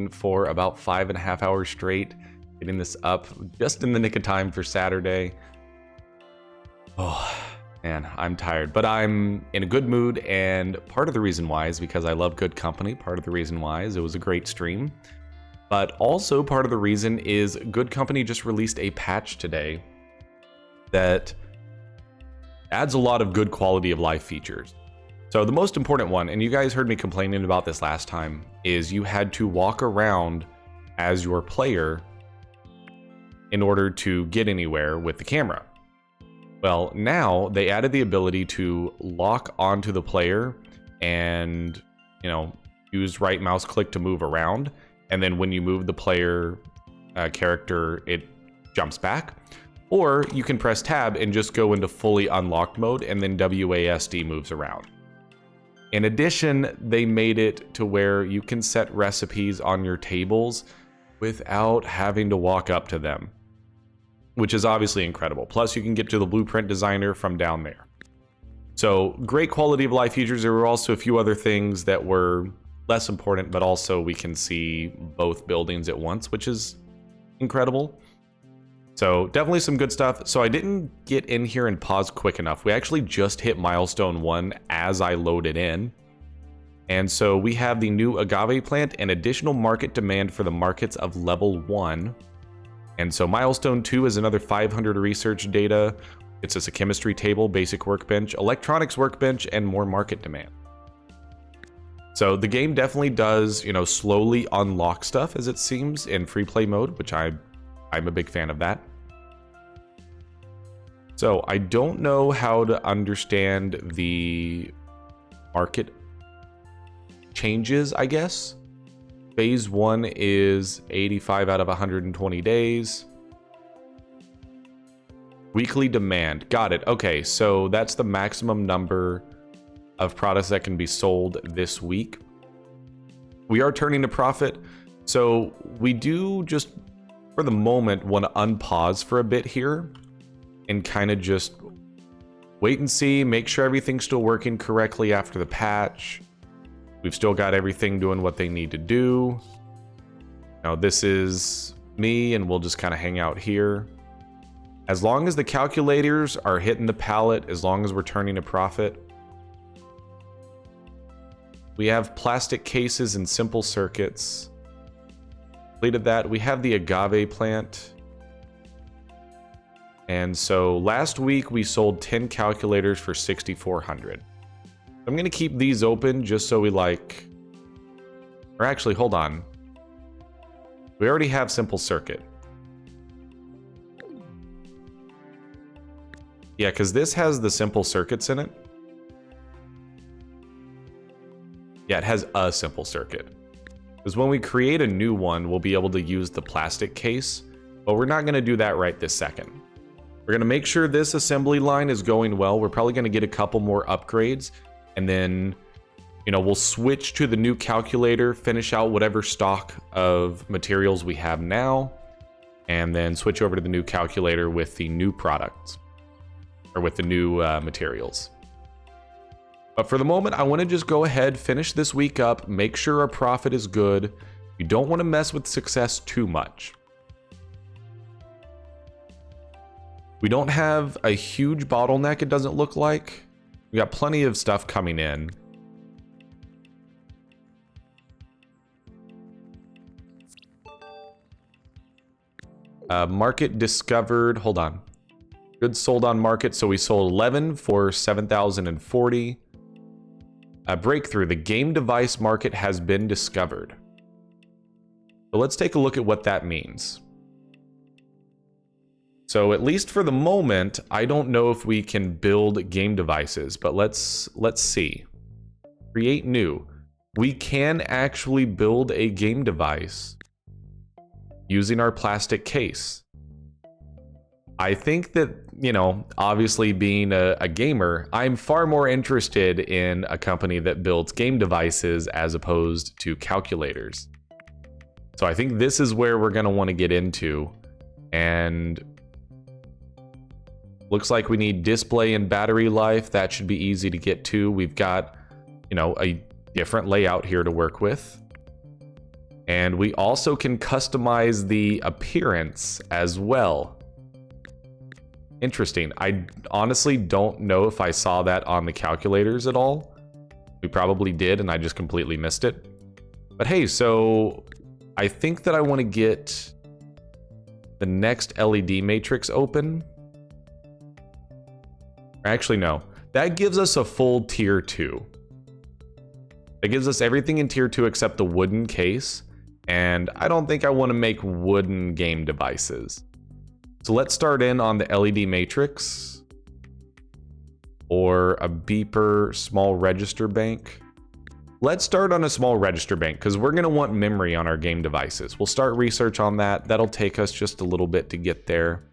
for about 5.5 hours straight, getting this up just in the nick of time for Saturday. Oh man, I'm tired, but I'm in a good mood, and part of the reason why is because I love good company. Part of the reason why is it was a great stream, but also part of the reason is Good Company just released a patch today that adds a lot of good quality of life features. So the most important one, and you guys heard me complaining about this last time, is you had to walk around as your player in order to get anywhere with the camera. Well, now they added the ability to lock onto the player and, use right mouse click to move around. And then when you move the player character, it jumps back. Or you can press tab and just go into fully unlocked mode, and then WASD moves around. In addition, they made it to where you can set recipes on your tables without having to walk up to them, which is obviously incredible. Plus, you can get to the blueprint designer from down there. So great quality of life features. There were also a few other things that were less important, but also we can see both buildings at once, which is incredible. So definitely some good stuff. So I didn't get in here and pause quick enough. We actually just hit milestone 1 as I loaded in. And so we have the new agave plant and additional market demand for the markets of level 1. And so milestone 2 is another 500 research data. It's just a chemistry table, basic workbench, electronics workbench, and more market demand. So the game definitely does, slowly unlock stuff as it seems in free play mode, which I'm a big fan of that. So I don't know how to understand the market changes, I guess. Phase 1 is 85 out of 120 days. Weekly demand. Got it. Okay, so that's the maximum number of products that can be sold this week. We are turning a profit, so we do just, for the moment, want to unpause for a bit here and kind of just wait and see, make sure everything's still working correctly after the patch. We've still got everything doing what they need to do. Now this is me, and we'll just kind of hang out here. As long as the calculators are hitting the pallet, as long as we're turning a profit. We have plastic cases and simple circuits. Completed that. We have the agave plant. And so last week we sold 10 calculators for 6,400. I'm going to keep these open just so or actually, hold on. We already have simple circuit. Yeah, because this has the simple circuits in it. Yeah, it has a simple circuit. Because when we create a new one, we'll be able to use the plastic case, but we're not going to do that right this second. We're going to make sure this assembly line is going well. We're probably going to get a couple more upgrades, and then, we'll switch to the new calculator, finish out whatever stock of materials we have now, and then switch over to the new calculator with the new products, or with the new materials. But for the moment, I want to just go ahead, finish this week up, make sure our profit is good. You don't want to mess with success too much. We don't have a huge bottleneck, it doesn't look like. We got plenty of stuff coming in. Market discovered, hold on. Goods sold on market, so we sold 11 for 7,040. A breakthrough, the game device market has been discovered. So let's take a look at what that means. So at least for the moment, I don't know if we can build game devices, but let's see. Create new. We can actually build a game device using our plastic case. I think that, obviously being a gamer, I'm far more interested in a company that builds game devices as opposed to calculators. So I think this is where we're going to want to get into. And looks like we need display and battery life. That should be easy to get to. We've got, a different layout here to work with. And we also can customize the appearance as well. Interesting. I honestly don't know if I saw that on the calculators at all. We probably did, and I just completely missed it. But hey, so I think that I want to get the next LED matrix open. Actually, no. That gives us a full tier 2. It gives us everything in tier 2 except the wooden case. And I don't think I want to make wooden game devices. So let's start in on the LED matrix. Or a beeper small register bank. Let's start on a small register bank because we're going to want memory on our game devices. We'll start research on that. That'll take us just a little bit to get there.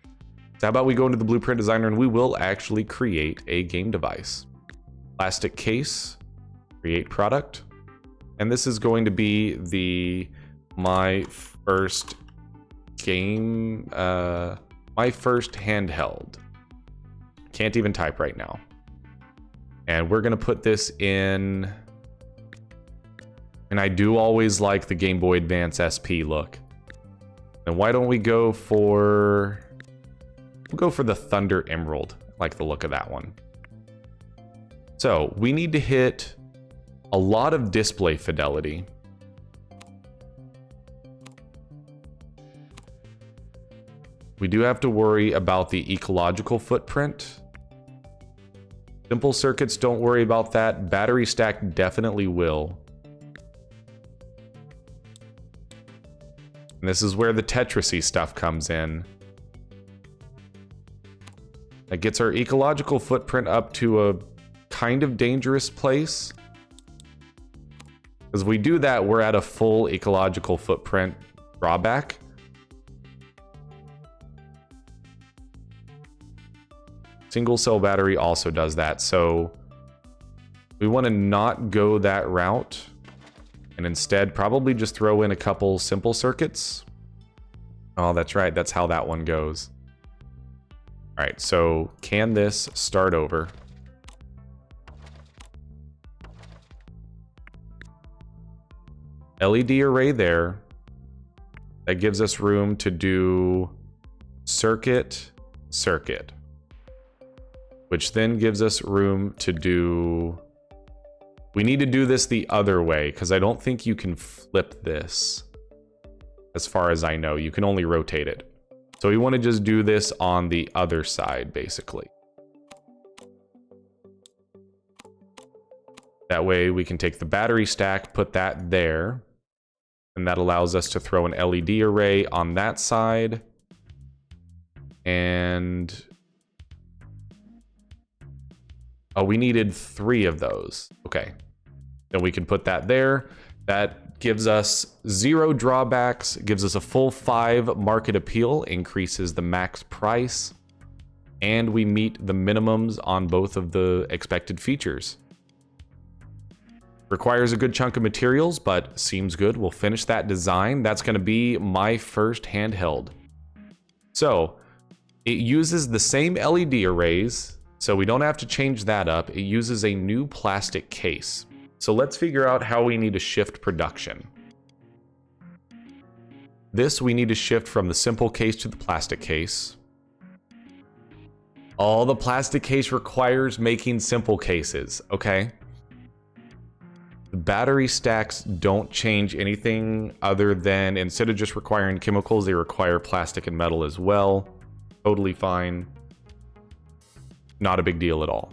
So how about we go into the blueprint designer and we will actually create a game device. Plastic case, create product. And this is going to be my first game, my first handheld. Can't even type right now. And we're going to put this in, and I do always like the Game Boy Advance SP look. And why don't we go for, we'll go for the Thunder Emerald. I like the look of that one. So we need to hit a lot of display fidelity. We do have to worry about the ecological footprint. Simple circuits, don't worry about that. Battery stack definitely will. And this is where the Tetrisy stuff comes in. That gets our ecological footprint up to a kind of dangerous place. As we do that, we're at a full ecological footprint drawback. Single cell battery also does that, so we want to not go that route and instead probably just throw in a couple simple circuits. Oh, that's right, that's how that one goes. All right, so can this start over? LED array there. That gives us room to do circuit, circuit. Which then gives us room to do... We need to do this the other way, because I don't think you can flip this. As far as I know, you can only rotate it. So we want to just do this on the other side, basically. That way we can take the battery stack, put that there. And that allows us to throw an LED array on that side. And... oh, we needed 3 of those. Okay. Then we can put that there. That gives us 0 drawbacks, gives us a full 5 market appeal, increases the max price, and we meet the minimums on both of the expected features. Requires a good chunk of materials, but seems good. We'll finish that design. That's going to be my first handheld. So, it uses the same LED arrays, so we don't have to change that up. It uses a new plastic case. So let's figure out how we need to shift production. This we need to shift from the simple case to the plastic case. Oh, the plastic case requires making simple cases, okay? The battery stacks don't change anything other than, instead of just requiring chemicals, they require plastic and metal as well. Totally fine. Not a big deal at all.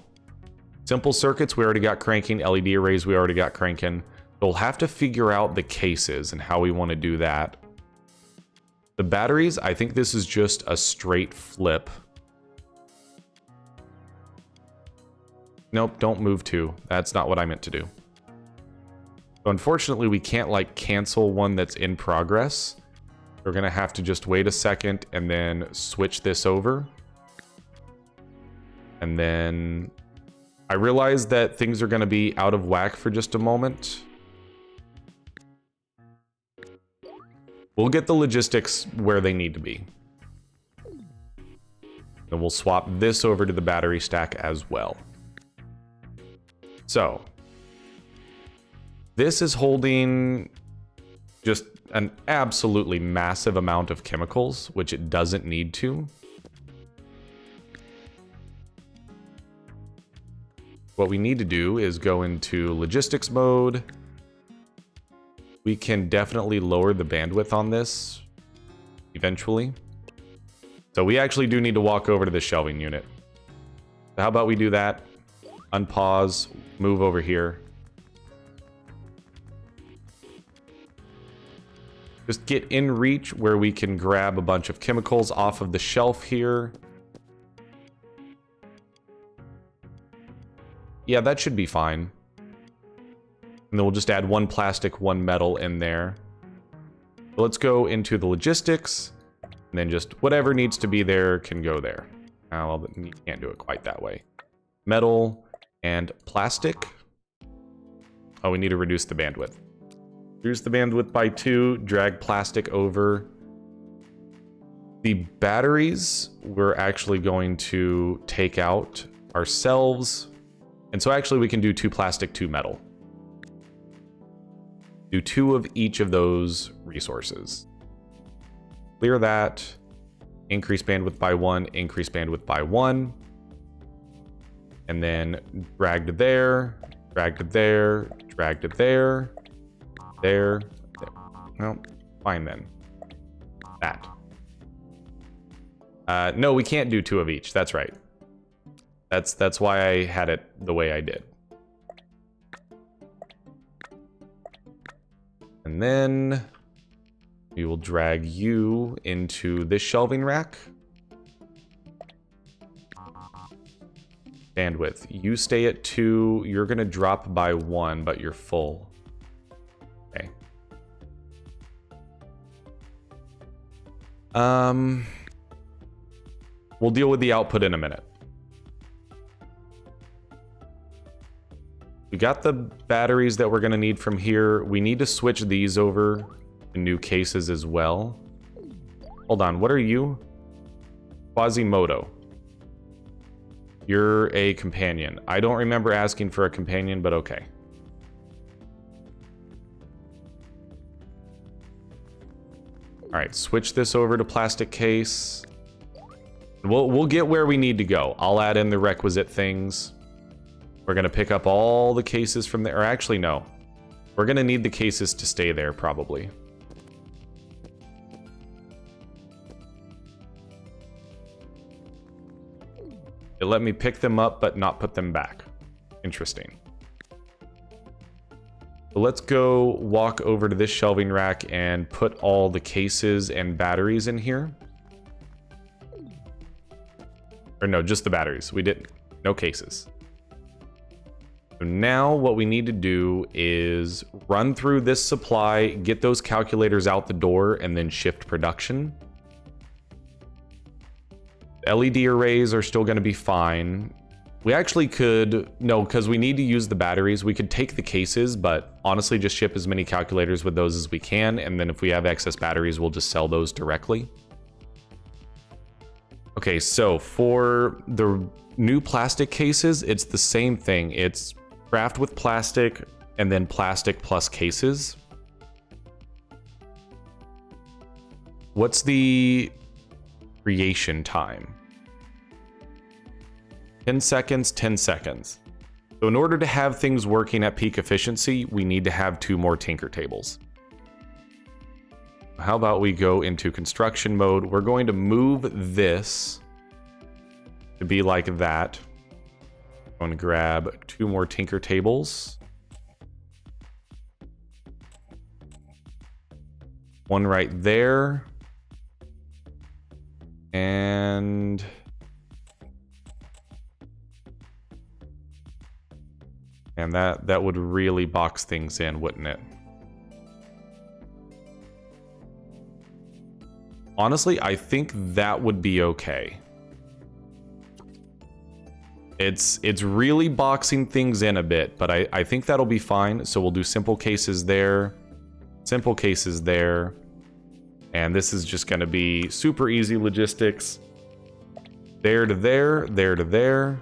Simple circuits, we already got cranking. LED arrays, we already got cranking. We'll have to figure out the cases and how we want to do that. The batteries, I think this is just a straight flip. Nope, don't move to. That's not what I meant to do. So unfortunately, we can't like cancel one that's in progress. We're gonna have to just wait a second and then switch this over. And then I realize that things are going to be out of whack for just a moment. We'll get the logistics where they need to be. Then we'll swap this over to the battery stack as well. So, this is holding just an absolutely massive amount of chemicals, which it doesn't need to. What we need to do is go into logistics mode. We can definitely lower the bandwidth on this eventually. So we actually do need to walk over to the shelving unit. So how about we do that? Unpause, move over here. Just get in reach where we can grab a bunch of chemicals off of the shelf here. Yeah, that should be fine. And then we'll just add one plastic, one metal in there. So let's go into the logistics, and then just whatever needs to be there can go there. Well, you can't do it quite that way. Metal and plastic. Oh, we need to reduce the bandwidth. Reduce the bandwidth by 2, drag plastic over. The batteries we're actually going to take out ourselves. And so actually we can do 2 plastic, 2 metal. Do 2 of each of those resources. Clear that. Increase bandwidth by 1, increase bandwidth by 1. And then drag to there, drag to there, drag to there, there. Well, fine then. That. No, we can't do 2 of each. That's right. That's why I had it the way I did. And then we will drag you into this shelving rack. Bandwidth. You stay at 2. You're going to drop by 1, but you're full. Okay. We'll deal with the output in a minute. We got the batteries that we're going to need from here. We need to switch these over to new cases as well. Hold on, what are you? Quasimodo. You're a companion. I don't remember asking for a companion, but okay. Alright, switch this over to plastic case. We'll get where we need to go. I'll add in the requisite things. We're going to pick up all the cases from there. Or actually, no. We're going to need the cases to stay there, probably. It let me pick them up, but not put them back. Interesting. So let's go walk over to this shelving rack and put all the cases and batteries in here. Or no, just the batteries. We didn't. No cases. So now what we need to do is run through this supply, get those calculators out the door, and then shift production. LED arrays are still going to be fine. We actually could, no, because we need to use the batteries. We could take the cases, but honestly just ship as many calculators with those as we can, and then if we have excess batteries, we'll just sell those directly. Okay, so for the new plastic cases, it's the same thing. It's craft with plastic, and then plastic plus cases. What's the creation time? 10 seconds, 10 seconds. So in order to have things working at peak efficiency, we need to have 2 more tinker tables. How about we go into construction mode? We're going to move this to be like that. I'm going to grab 2 more tinker tables. One right there. And that would really box things in, wouldn't it? Honestly, I think that would be okay. It's really boxing things in a bit, but I think that'll be fine. So we'll do simple cases there, simple cases there. And this is just going to be super easy logistics. There to there, there to there,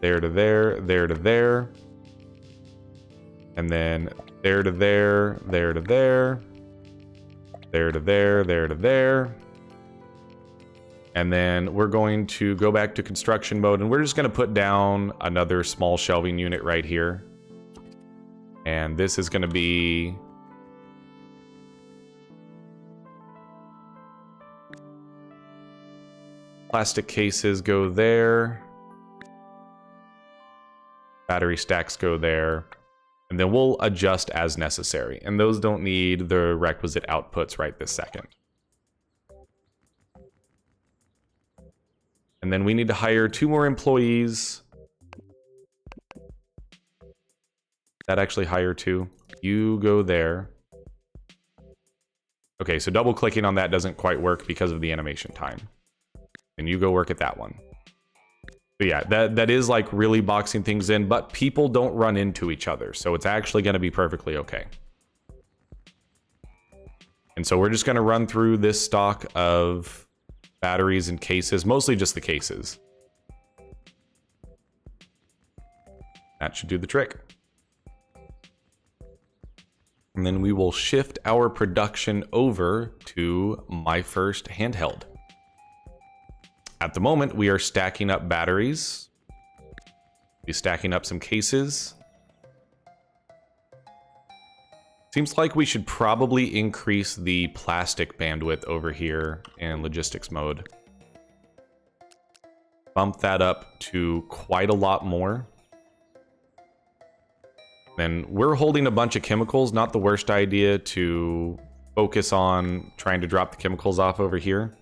there to there, there to there. And then there to there, there to there. There to there, there to there. And then we're going to go back to construction mode, and we're just going to put down another small shelving unit right here. And this is going to be... plastic cases go there. Battery stacks go there. And then we'll adjust as necessary. And those don't need the requisite outputs right this second. And then we need to hire 2 more employees. That actually hire 2. You go there. Okay, so double clicking on that doesn't quite work because of the animation time. And you go work at that one. But yeah, that is like really boxing things in, but people don't run into each other. So it's actually going to be perfectly okay. And so we're just going to run through this stock of batteries and cases, mostly just the cases. That should do the trick. And then we will shift our production over to my first handheld. At the moment, we are stacking up batteries. We're stacking up some cases. Seems like we should probably increase the plastic bandwidth over here in logistics mode. Bump that up to quite a lot more. And we're holding a bunch of chemicals, not the worst idea to focus on trying to drop the chemicals off over here.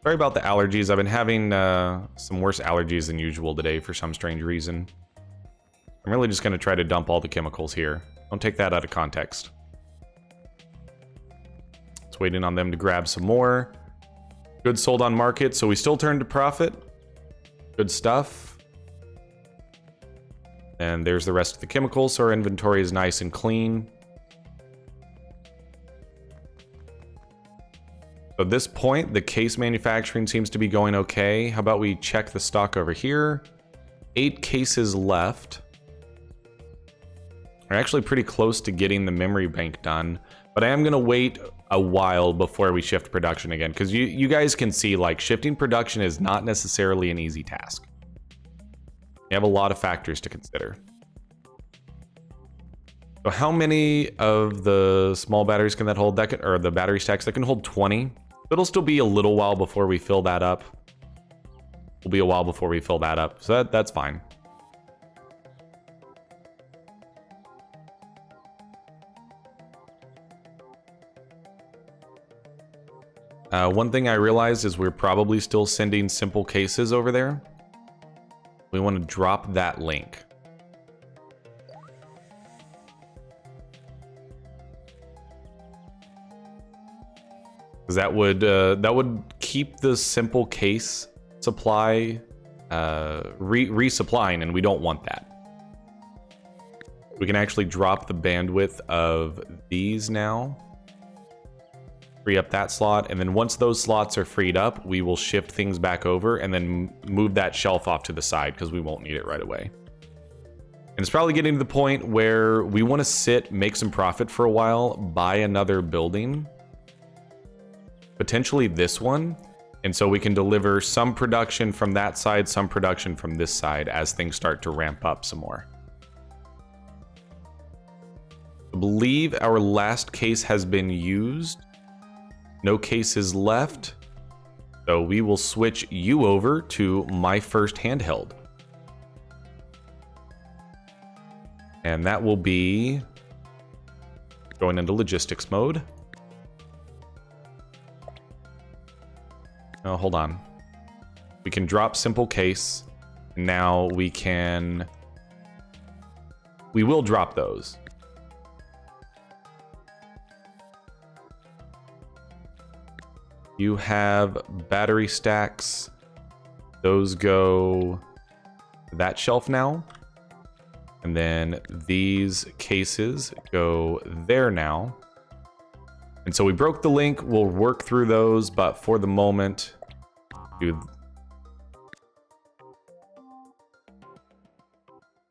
Sorry about the allergies. I've been having some worse allergies than usual today for some strange reason. I'm really just going to try to dump all the chemicals here. Don't take that out of context. It's waiting on them to grab some more. Goods sold on market, so we still turned to profit. Good stuff. And there's the rest of the chemicals, so our inventory is nice and clean. So at this point, the case manufacturing seems to be going okay. How about we check the stock over here? 8 cases left. We're actually pretty close to getting the memory bank done, but I am going to wait a while before we shift production again, because you guys can see, like, shifting production is not necessarily an easy task. You have a lot of factors to consider. So how many of the small batteries can that hold? That can, or the battery stacks, that can hold 20. It'll still be a little while before we fill that up. It'll be a while before we fill that up, so that's fine. One thing I realized is we're probably still sending simple cases over there. We want to drop that link. Because that would keep the simple case supply resupplying, and we don't want that. We can actually drop the bandwidth of these now. Free up that slot, and then once those slots are freed up, we will shift things back over and then move that shelf off to the side because we won't need it right away. And it's probably getting to the point where we want to sit, make some profit for a while, buy another building, potentially this one, and so we can deliver some production from that side, some production from this side as things start to ramp up some more. I believe our last case has been used. No cases left, so we will switch you over to my first handheld. And that will be going into logistics mode. Oh, hold on. We can drop simple case. Now we will drop those. You have battery stacks. Those go to that shelf now. And then these cases go there now. And so we broke the link. We'll work through those, but for the moment, you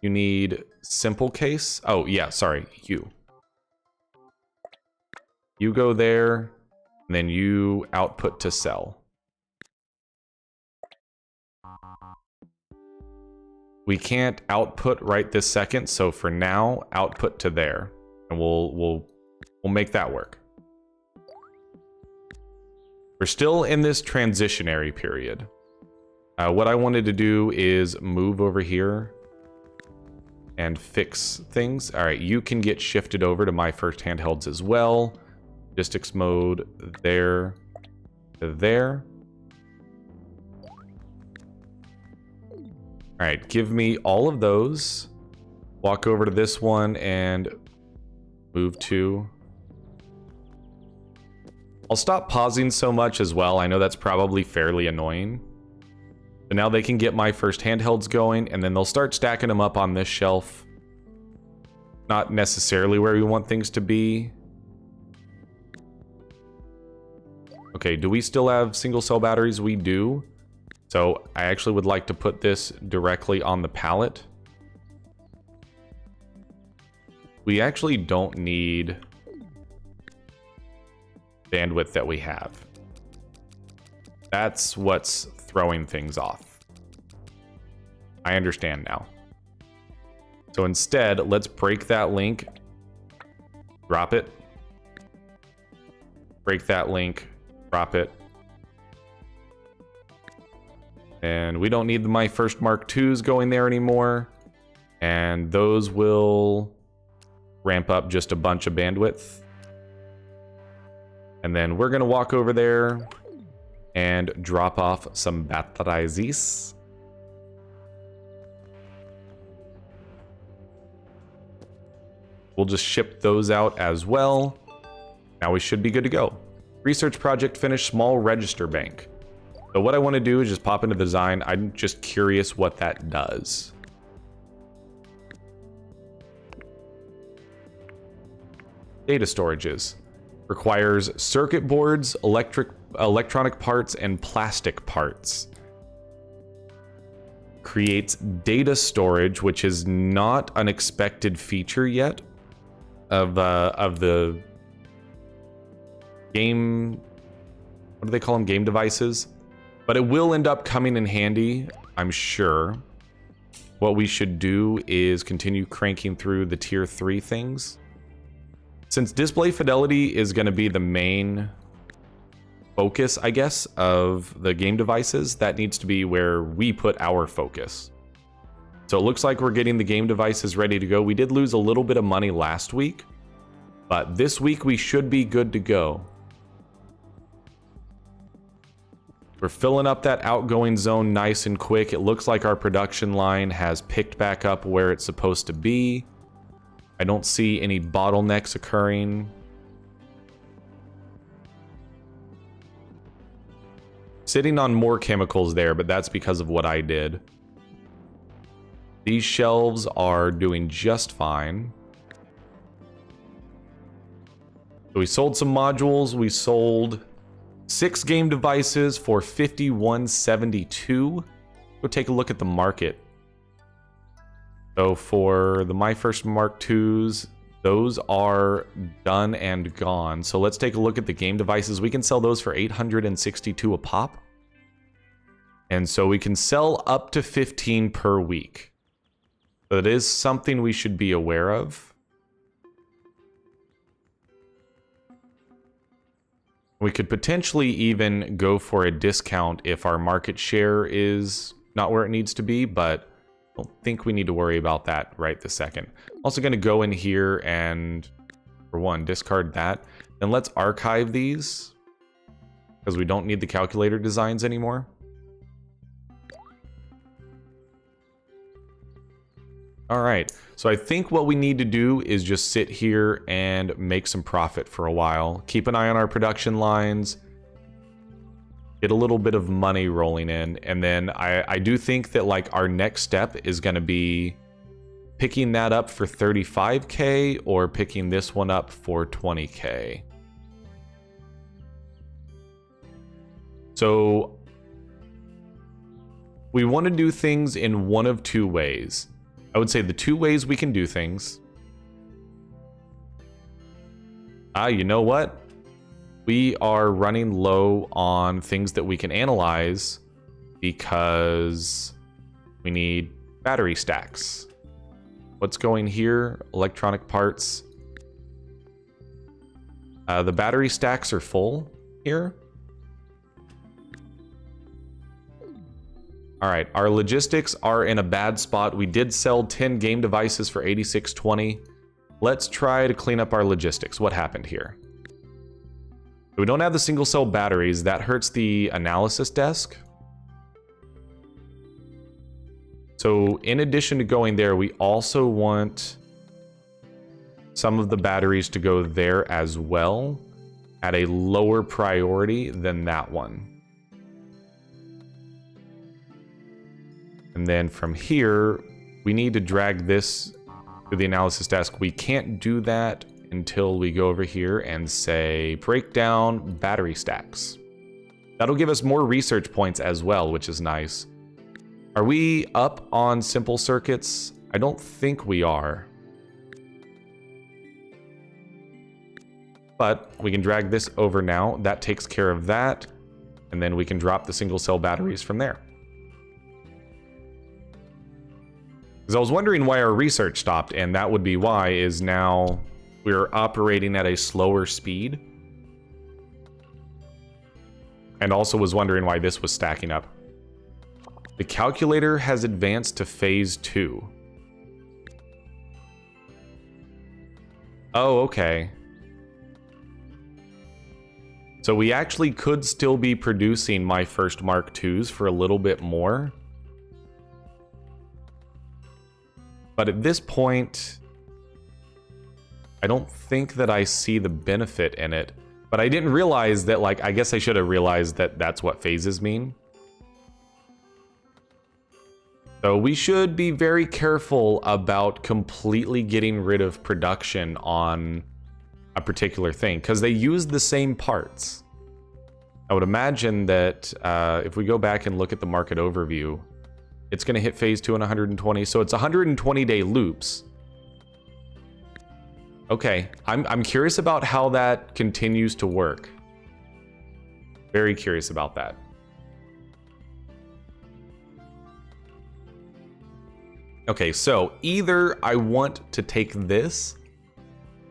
need simple case. Oh, yeah, sorry, you. You go there, and then you output to sell. We can't output right this second, so for now, output to there, and we'll make that work. We're still in this transitionary period. What I wanted to do is move over here and fix things. All right, you can get shifted over to my first handhelds as well. Logistics mode there to there. All right, give me all of those. Walk over to this one and move to. I'll stop pausing so much as well. I know that's probably fairly annoying. So now they can get my first handhelds going, and then they'll start stacking them up on this shelf. Not necessarily where we want things to be. Okay, do we still have single cell batteries? We do. So I actually would like to put this directly on the pallet. We actually don't need bandwidth that we have. That's what's throwing things off. I understand now. So instead, let's break that link. Drop it. Break that link. Drop it. And we don't need my first Mark IIs going there anymore. And those will ramp up just a bunch of bandwidth. And then we're going to walk over there and drop off some batteries. We'll just ship those out as well. Now we should be good to go. Research project finished, small register bank. So what I want to do is just pop into the design. I'm just curious what that does. Data storages. Requires circuit boards, electronic parts, and plastic parts. Creates data storage, which is not an expected feature yet of the game. What do they call them? Game devices. But it will end up coming in handy, I'm sure. What we should do is continue cranking through the tier 3 things. Since display fidelity is going to be the main focus, I guess, of the game devices, that needs to be where we put our focus. So it looks like we're getting the game devices ready to go. We did lose a little bit of money last week, but this week we should be good to go. We're filling up that outgoing zone nice and quick. It looks like our production line has picked back up where it's supposed to be. I don't see any bottlenecks occurring. Sitting on more chemicals there, but that's because of what I did. These shelves are doing just fine. So we sold some modules. We sold 6 game devices for $51.72. Go take a look at the market. So for the My First Mark IIs, those are done and gone. So let's take a look at the game devices. We can sell those for $862 a pop. And so we can sell up to 15 per week. So that is something we should be aware of. We could potentially even go for a discount if our market share is not where it needs to be, but I don't think we need to worry about that right this second. Also going to go in here and, for one, discard that. Then let's archive these because we don't need the calculator designs anymore. All right, so I think what we need to do is just sit here and make some profit for a while. Keep an eye on our production lines. Get a little bit of money rolling in, and then I do think that like our next step is going to be picking that up for 35k or picking this one up for 20k. So we want to do things in one of two ways. I would say the two ways we can do things. You know what? we are running low on things that we can analyze because we need battery stacks. What's going here? Electronic parts. The battery stacks are full here. All right, our logistics are in a bad spot. We did sell 10 game devices for 86.20. Let's try to clean up our logistics. What happened here? We don't have the single cell batteries. That hurts the analysis desk. So in addition to going there, we also want some of the batteries to go there as well at a lower priority than that one. And then from here, we need to drag this to the analysis desk. We can't do that until we go over here and say break down battery stacks. That'll give us more research points as well, which is nice. Are we up on simple circuits? I don't think we are. But we can drag this over now. That takes care of that. And then we can drop the single cell batteries from there. Because I was wondering why our research stopped, and that would be why, is now we're operating at a slower speed. And also was wondering why this was stacking up. The calculator has advanced to phase 2. Oh, okay. So we actually could still be producing my first Mark IIs for a little bit more. But at this point, I don't think that I see the benefit in it. But I didn't realize that, like, I guess I should have realized that that's what phases mean. So we should be very careful about completely getting rid of production on a particular thing, because they use the same parts. I would imagine that if we go back and look at the market overview, it's going to hit phase 2 in 120, so it's 120-day loops. Okay, I'm curious about how that continues to work. Very curious about that. Okay, so either I want to take this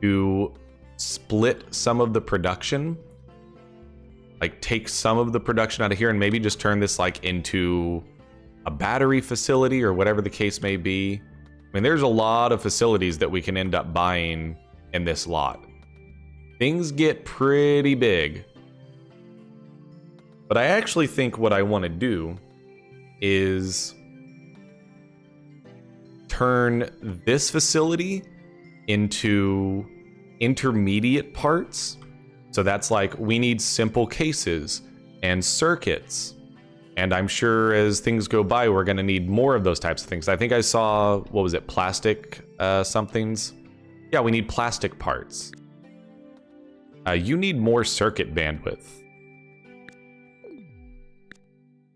to split some of the production, like take some of the production out of here and maybe just turn this like into a battery facility or whatever the case may be. I mean, there's a lot of facilities that we can end up buying in this lot. Things get pretty big. But I actually think what I want to do is turn this facility into intermediate parts. So that's like, we need simple cases and circuits. And I'm sure as things go by, we're going to need more of those types of things. I think I saw, what was it, plastic somethings? Yeah, we need plastic parts. You need more circuit bandwidth.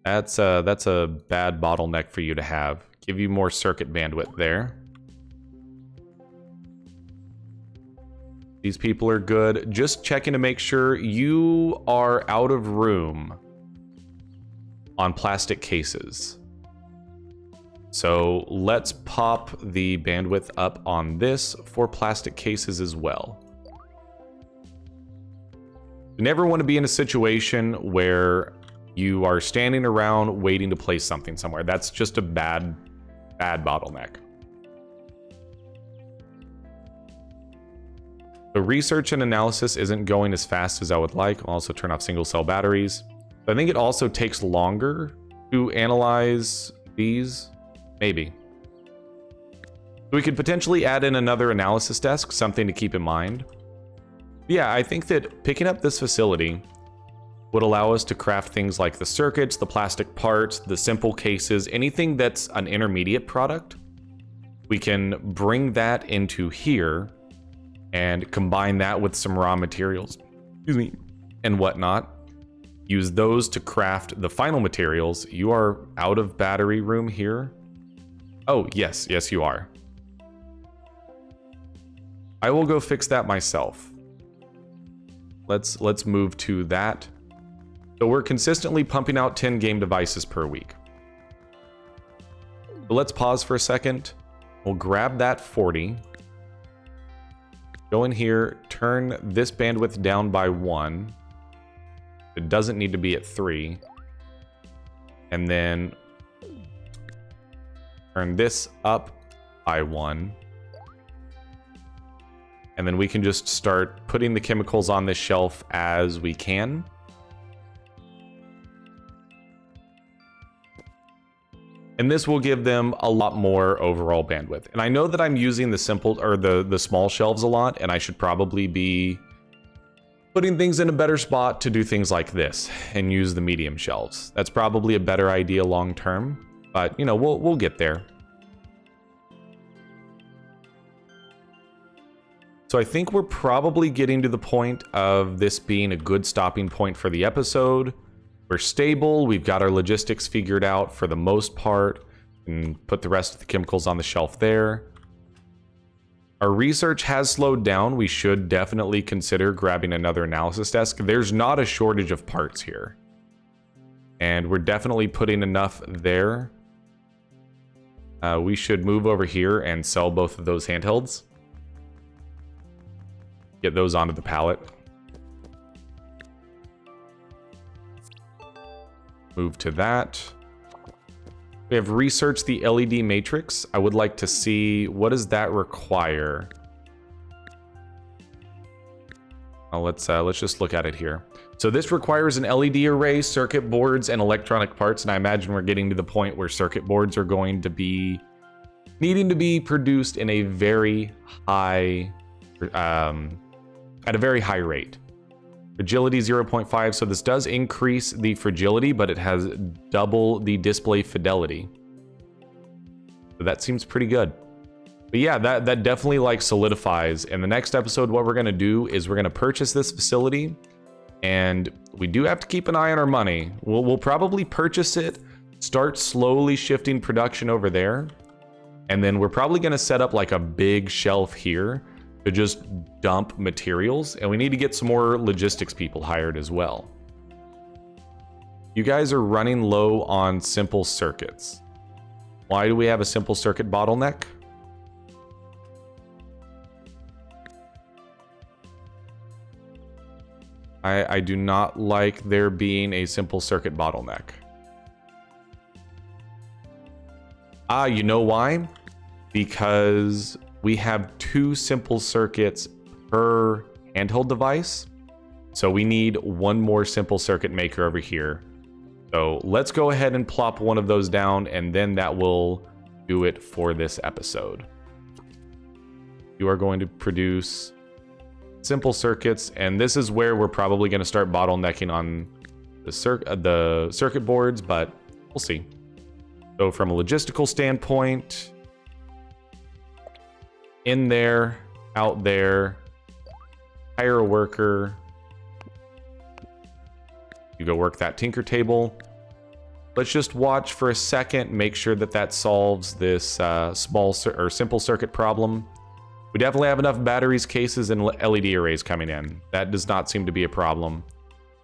That's a bad bottleneck for you to have. Give you more circuit bandwidth there. These people are good. Just checking to make sure you are out of room on plastic cases. So let's pop the bandwidth up on this for plastic cases as well. You never want to be in a situation where you are standing around waiting to place something somewhere. That's just a bad bottleneck. The research and analysis isn't going as fast as I would like. I'll also turn off single cell batteries. But I think it also takes longer to analyze these. Maybe. We could potentially add in another analysis desk, something to keep in mind. Yeah, I think that picking up this facility would allow us to craft things like the circuits, the plastic parts, the simple cases, anything that's an intermediate product. We can bring that into here and combine that with some raw materials, excuse me, and whatnot. Use those to craft the final materials. You are out of battery room here. Oh, yes, you are. I will go fix that myself. let's move to that. So we're consistently pumping out 10 game devices per week. So let's pause for a second. We'll grab that 40. Go in here, turn this bandwidth down by 1. It doesn't need to be at 3. And then turn this up by 1. And then we can just start putting the chemicals on this shelf as we can. And this will give them a lot more overall bandwidth. And I know that I'm using the simple or the small shelves a lot, and I should probably be putting things in a better spot to do things like this and use the medium shelves. That's probably a better idea long term, but you know, we'll get there. So I think we're probably getting to the point of this being a good stopping point for the episode. We're stable, we've got our logistics figured out for the most part, and put the rest of the chemicals on the shelf there. Our research has slowed down. We should definitely consider grabbing another analysis desk. There's not a shortage of parts here. And we're definitely putting enough there. We should move over here and sell both of those handhelds. Get those onto the pallet. Move to that. We have researched the LED matrix. I would like to see, what does that require? Let's just look at it here. So this requires an LED array, circuit boards, and electronic parts. And I imagine we're getting to the point where circuit boards are going to be needing to be produced in a very high, at a very high rate. Fragility 0.5, so this does increase the fragility, but it has double the display fidelity. So that seems pretty good. But yeah, that definitely like solidifies. In the next episode, what we're gonna do is we're gonna purchase this facility, and we do have to keep an eye on our money. We'll probably purchase it, start slowly shifting production over there, and then we're probably gonna set up like a big shelf here to just dump materials, and we need to get some more logistics people hired as well. You guys are running low on simple circuits. Why do we have a simple circuit bottleneck? I do not like there being a simple circuit bottleneck. You know why? Because we have 2 simple circuits per handheld device. So we need 1 more simple circuit maker over here. So let's go ahead and plop one of those down, and then that will do it for this episode. You are going to produce simple circuits, and this is where we're probably going to start bottlenecking on the circuit boards, but we'll see. So from a logistical standpoint, in there, out there, hire a worker. You go work that tinker table. Let's just watch for a second, make sure that that solves this simple circuit problem. We definitely have enough batteries, cases, and LED arrays coming in. That does not seem to be a problem.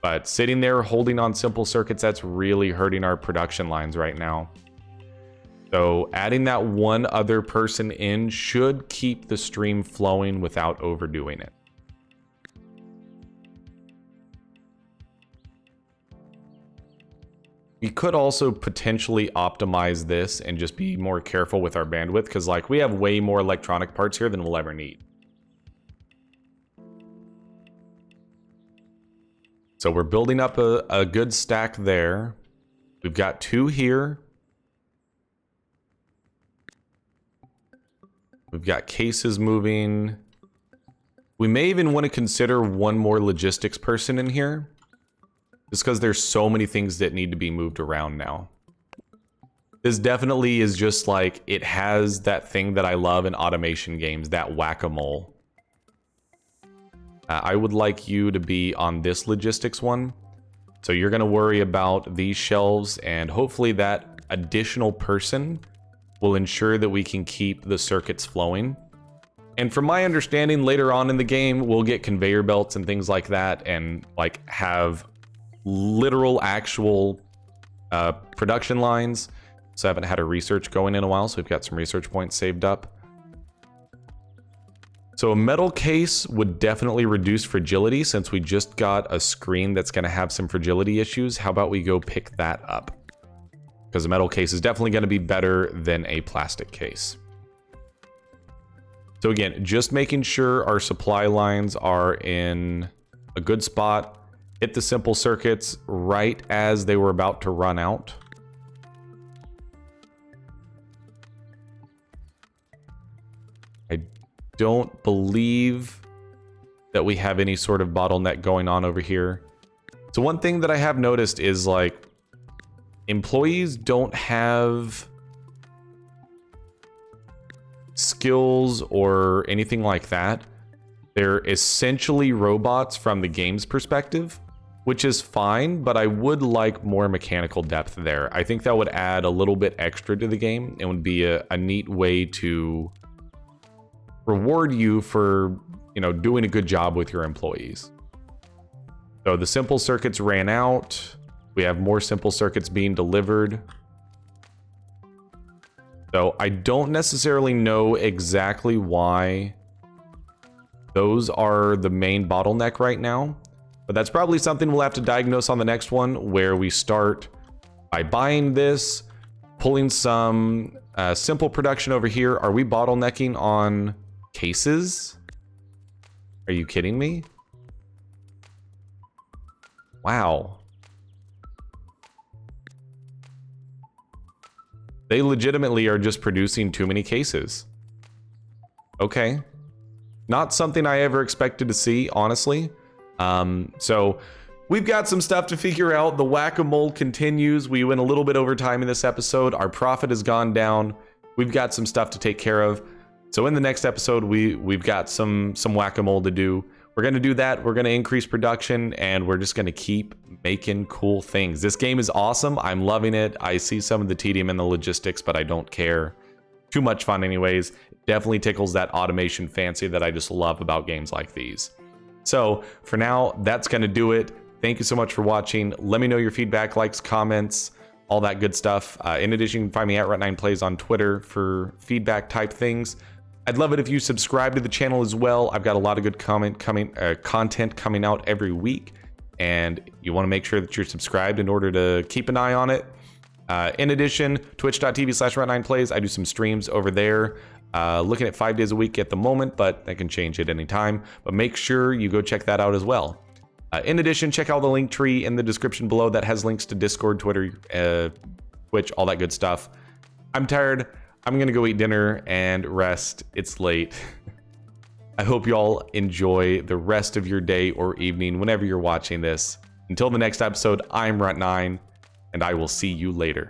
But sitting there holding on simple circuits, that's really hurting our production lines right now. So adding that 1 other person in should keep the stream flowing without overdoing it. We could also potentially optimize this and just be more careful with our bandwidth, because like we have way more electronic parts here than we'll ever need. So we're building up a good stack there. We've got 2 here. We've got cases moving. We may even want to consider 1 more logistics person in here, just because there's so many things that need to be moved around now. This definitely is just like, it has that thing that I love in automation games, that whack-a-mole. I would like you to be on this logistics one. So you're going to worry about these shelves, and hopefully that additional person will ensure that we can keep the circuits flowing. And from my understanding, later on in the game, we'll get conveyor belts and things like that, and like have literal actual production lines. So I haven't had a research going in a while, so we've got some research points saved up. So a metal case would definitely reduce fragility, since we just got a screen that's going to have some fragility issues. How about we go pick that up? Because a metal case is definitely going to be better than a plastic case. So again, just making sure our supply lines are in a good spot. Hit the simple circuits right as they were about to run out. I don't believe that we have any sort of bottleneck going on over here. So one thing that I have noticed is like employees don't have skills or anything like that. They're essentially robots from the game's perspective, which is fine, but I would like more mechanical depth there. I think that would add a little bit extra to the game. It would be a neat way to reward you for, you know, doing a good job with your employees. So the simple circuits ran out. We have more simple circuits being delivered. So I don't necessarily know exactly why those are the main bottleneck right now, but that's probably something we'll have to diagnose on the next one, where we start by buying this, pulling some simple production over here. Are we bottlenecking on cases? Are you kidding me? Wow. They legitimately are just producing too many cases. Okay. Not something I ever expected to see, honestly. So we've got some stuff to figure out. The whack-a-mole continues. We went a little bit over time in this episode. Our profit has gone down. We've got some stuff to take care of. So in the next episode, we've got some whack-a-mole to do. We're going to do that. We're going to increase production, and we're just going to keep making cool things. This game is awesome. I'm loving it. I see some of the tedium and the logistics, but I don't care. Too much fun anyways. Definitely tickles that automation fancy that I just love about games like these. So for now, that's going to do it. Thank you so much for watching. Let me know your feedback, likes, comments, all that good stuff. In addition, you can find me at Runt9 Plays on Twitter for feedback type things. I'd love it if you subscribe to the channel as well. I've got a lot of good content coming out every week, and you want to make sure that you're subscribed in order to keep an eye on it. In addition, twitch.tv/Runt9Plays. I do some streams over there, looking at 5 days a week at the moment, but that can change at any time. But make sure you go check that out as well. In addition, check out the link tree in the description below that has links to Discord, Twitter, Twitch, all that good stuff. I'm tired. I'm gonna go eat dinner and rest. It's late. I hope you all enjoy the rest of your day or evening whenever you're watching this. Until the next episode, I'm Runt9, and I will see you later.